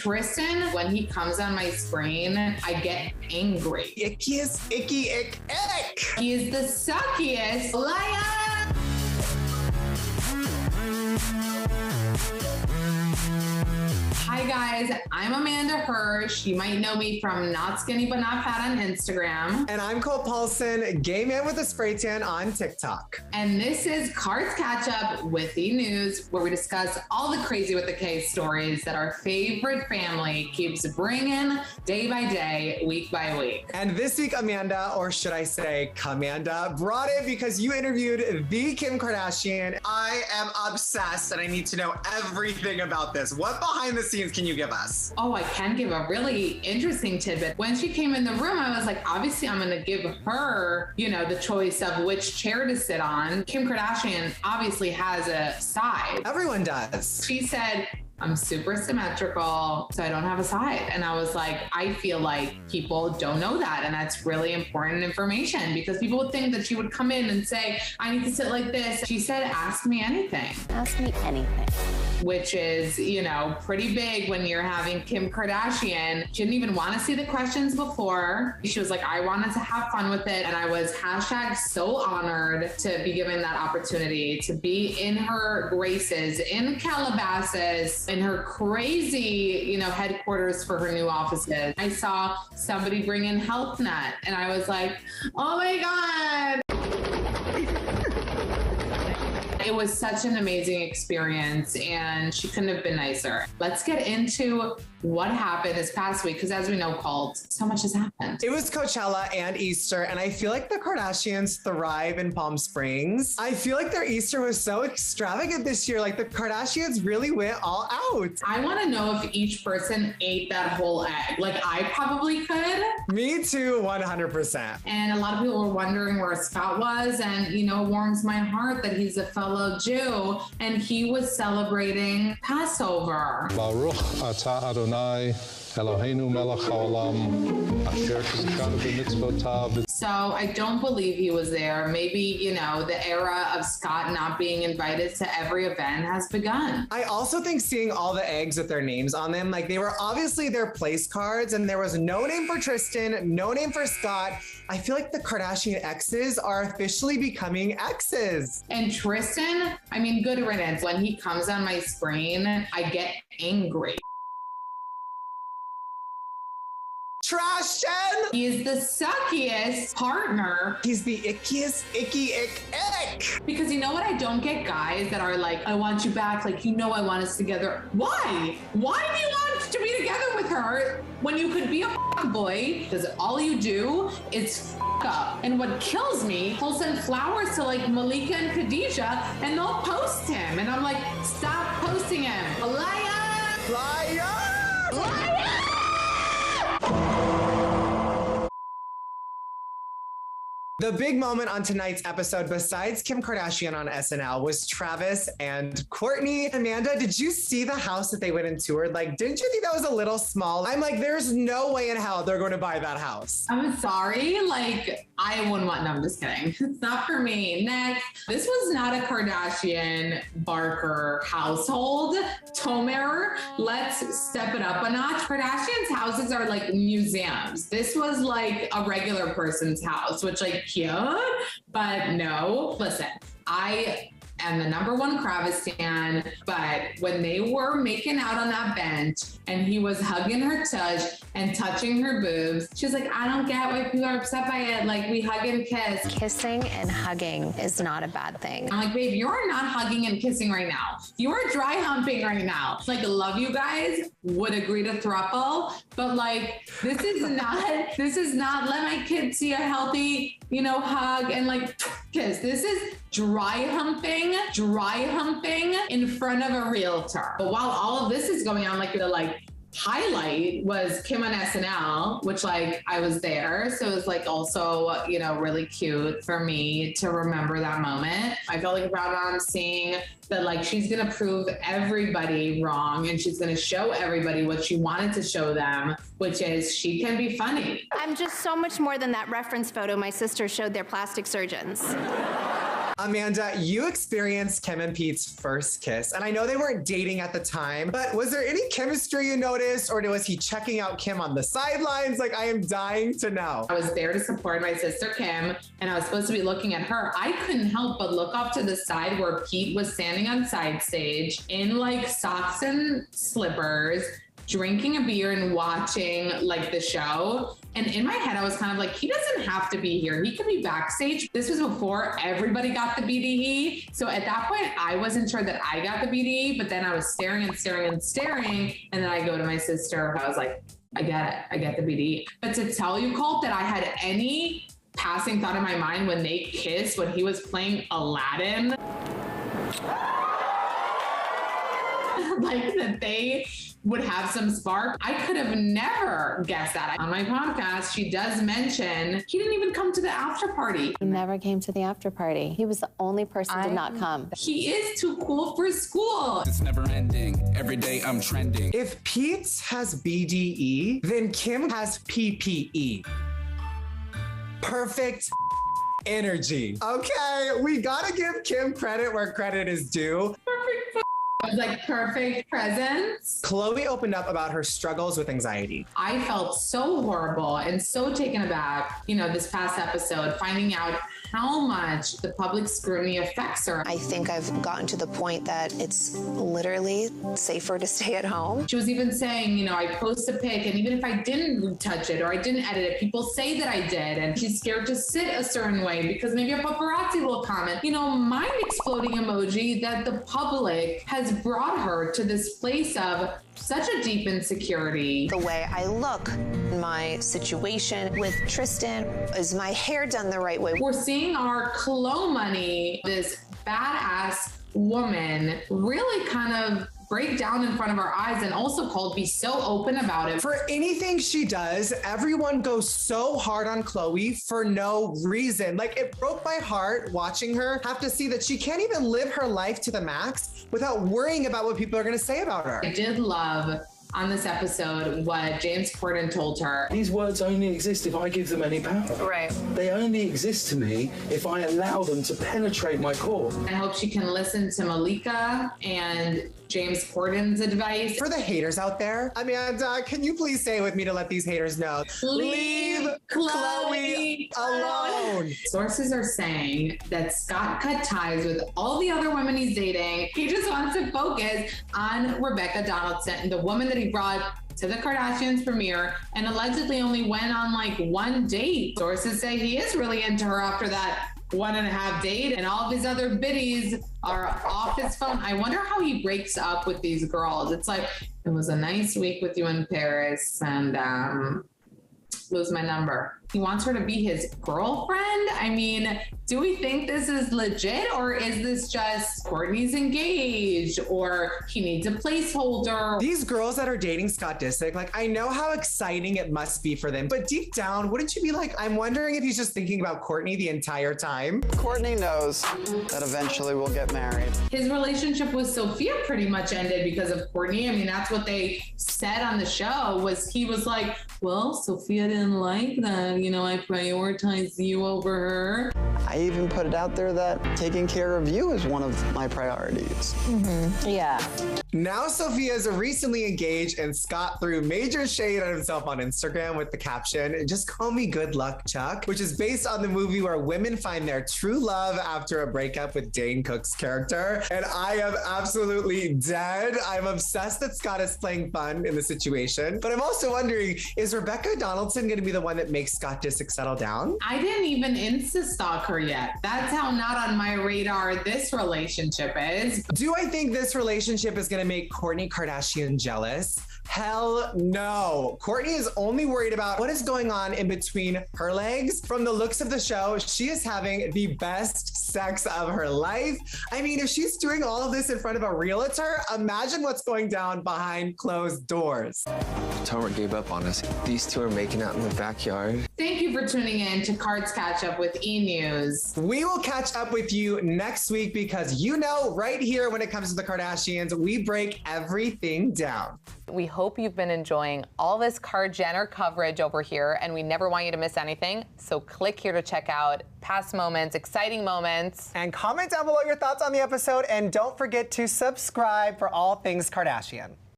Tristan, when he comes on my screen, I get angry. Ickiest, icky, ick, ick. He is the suckiest liar. Hi guys, I'm Amanda Hirsch. You might know me from Not Skinny But Not Fat on Instagram. And I'm Cole Paulson, gay man with a spray tan on TikTok. And this is Kards Katch Up with the news, where we discuss all the crazy with the K stories that our favorite family keeps bringing day by day, week by week. And this week, Amanda, or should I say Kamanda, brought it because you interviewed the Kim Kardashian. I am obsessed and I need to know everything about this. What behind the scenes can you give us? Oh, I can give a really interesting tidbit. When she came in the room, I was like, obviously I'm going to give her, the choice of which chair to sit on. Kim Kardashian obviously has a side. Everyone does. She said, I'm super symmetrical, so I don't have a side. And I was like, I feel like people don't know that. And that's really important information because people would think that she would come in and say, I need to sit like this. She said, ask me anything. Ask me anything. Which is, pretty big when you're having Kim Kardashian. She didn't even want to see the questions before. She was like, I wanted to have fun with it. And I was #so honored to be given that opportunity to be in her graces, in Calabasas, in her crazy, headquarters for her new offices. I saw somebody bring in HealthNet and I was like, oh my God. It was such an amazing experience and she couldn't have been nicer. Let's get into what happened this past week because as we know, Cult, so much has happened. It was Coachella and Easter and I feel like the Kardashians thrive in Palm Springs. I feel like their Easter was so extravagant this year. Like the Kardashians really went all out. I want to know if each person ate that whole egg. Like I probably could. Me too, 100%. And a lot of people were wondering where Scott was and, it warms my heart that he's a fellow Jew and he was celebrating Passover. Baruch atah Adonai Eloheinu melech haolam asher tizkanu b'mitzvotav. So I don't believe he was there. Maybe, the era of Scott not being invited to every event has begun. I also think seeing all the eggs with their names on them, like they were obviously their place cards and there was no name for Tristan, no name for Scott. I feel like the Kardashian exes are officially becoming exes. And Tristan, good riddance. When he comes on my screen, I get angry. Tristan! He is the suckiest partner. He's the ickiest, icky, ick, ick. Because you know what I don't get? Guys that are like, I want you back. Like, I want us together. Why? Why do you want to be together with her when you could be a boy? Because all you do is up. And what kills me, he'll send flowers to like Malika and Khadijah and they'll post him. And I'm like, stop posting him. Liar! Liar! Liar! The big moment on tonight's episode, besides Kim Kardashian on SNL, was Travis and Kourtney. Amanda, did you see the house that they went and toured? Like, didn't you think that was a little small? I'm like, there's no way in hell they're going to buy that house. I'm sorry. Like, I wouldn't want, no, I'm just kidding. It's not for me. Next, this was not a Kardashian Barker household. Tomer, let's step it up a notch. Kardashians' houses are like museums. This was like a regular person's house, which like cute, but no. Listen, I am the #1 Kravis stan, but when they were making out on that bench and he was hugging her tush and touching her boobs, she was like, I don't get why people are upset by it. Like, we hug and kiss. Kissing and hugging is not a bad thing. I'm like, babe, you're not hugging and kissing right now. You are dry humping right now. Like, love you guys, would agree to throuple, but like, this is not let my kids see a healthy, hug and like kiss. This is dry humping in front of a realtor. But while all of this is going on, like the highlight was Kim on SNL, which I was there. So it was also, really cute for me to remember that moment. I felt like a proud mom seeing that she's going to prove everybody wrong and she's going to show everybody what she wanted to show them, which is she can be funny. I'm just so much more than that reference photo my sister showed their plastic surgeons. Amanda, you experienced Kim and Pete's first kiss, and I know they weren't dating at the time, but was there any chemistry you noticed, or was he checking out Kim on the sidelines? Like, I am dying to know. I was there to support my sister Kim, and I was supposed to be looking at her. I couldn't help but look off to the side where Pete was standing on side stage in like socks and slippers, drinking a beer and watching like the show. And in my head, I was kind of like, he doesn't have to be here. He could be backstage. This was before everybody got the BDE. So at that point, I wasn't sure that I got the BDE, but then I was staring and staring and staring. And then I go to my sister. I was like, I get it. I get the BDE. But to tell you, Colt, that I had any passing thought in my mind when they kissed, when he was playing Aladdin, like that they would have some spark. I could have never guessed that. On my podcast, she does mention he didn't even come to the after party. He never came to the after party. He was the only person who did not come. He is too cool for school. It's never ending. Every day I'm trending. If Pete has BDE, then Kim has PPE. Perfect energy. Okay, we gotta give Kim credit where credit is due. Perfect. It was like perfect presence. Khloe opened up about her struggles with anxiety. I felt so horrible and so taken aback, this past episode, finding out how much the public scrutiny affects her. I think I've gotten to the point that it's literally safer to stay at home. She was even saying, I post a pic, and even if I didn't touch it or I didn't edit it, people say that I did, and she's scared to sit a certain way because maybe a paparazzi will comment. Mind exploding emoji that the public has brought her to this place of such a deep insecurity. The way I look, my situation with Tristan, is my hair done the right way? We're seeing our Khloe money, this badass woman, really kind of break down in front of our eyes, and also Colt be so open about it. For anything she does, everyone goes so hard on Khloe for no reason. Like, it broke my heart watching her have to see that she can't even live her life to the max without worrying about what people are going to say about her. I did love on this episode what James Corden told her. These words only exist if I give them any power. Right. They only exist to me if I allow them to penetrate my core. I hope she can listen to Malika and James Corden's advice. For the haters out there, Amanda, can you please say it with me to let these haters know? Leave Khloe alone. Sources are saying that Scott cut ties with all the other women he's dating. He just wants to focus on Rebecca Donaldson, the woman that he brought to the Kardashians premiere and allegedly only went on like one date. Sources say he is really into her after that 1.5 date, and all of his other biddies are off his phone. I wonder how he breaks up with these girls. It's like, it was a nice week with you in Paris, and lose my number. He wants her to be his girlfriend. I mean, do we think this is legit, or is this just Kourtney's engaged, or he needs a placeholder? These girls that are dating Scott Disick, like, I know how exciting it must be for them, but deep down, wouldn't you be like, I'm wondering if he's just thinking about Kourtney the entire time? Kourtney knows that eventually we'll get married. His relationship with Sophia pretty much ended because of Kourtney. I mean, that's what they said on the show, was he was like, well, Sophia didn't like that. I prioritized you over her. I even put it out there that taking care of you is one of my priorities. Mm-hmm. Yeah. Now Sophia is recently engaged, and Scott threw major shade at himself on Instagram with the caption, "Just call me Good Luck Chuck," which is based on the movie where women find their true love after a breakup with Dane Cook's character. And I am absolutely dead. I'm obsessed that Scott is playing fun in the situation. But I'm also wondering, is Rebecca Donaldson going to be the one that makes Scott Disick settle down? I didn't even Insta-stalk her yet. That's how not on my radar this relationship is. Do I think this relationship is going to make Kourtney Kardashian jealous? Hell no. Kourtney is only worried about what is going on in between her legs. From the looks of the show, she is having the best sex of her life. I mean, if she's doing all of this in front of a realtor, imagine what's going down behind closed doors. Tomer gave up on us. These two are making out in the backyard. Thank you for tuning in to Kards Katch Up with E! News. news. We will catch up with you next week because you know, right here when it comes to the Kardashians, we break everything down. We hope you've been enjoying all this Kard-Jenner coverage over here, and we never want you to miss anything. So click here to check out past moments, exciting moments. And comment down below your thoughts on the episode, and don't forget to subscribe for all things Kardashian.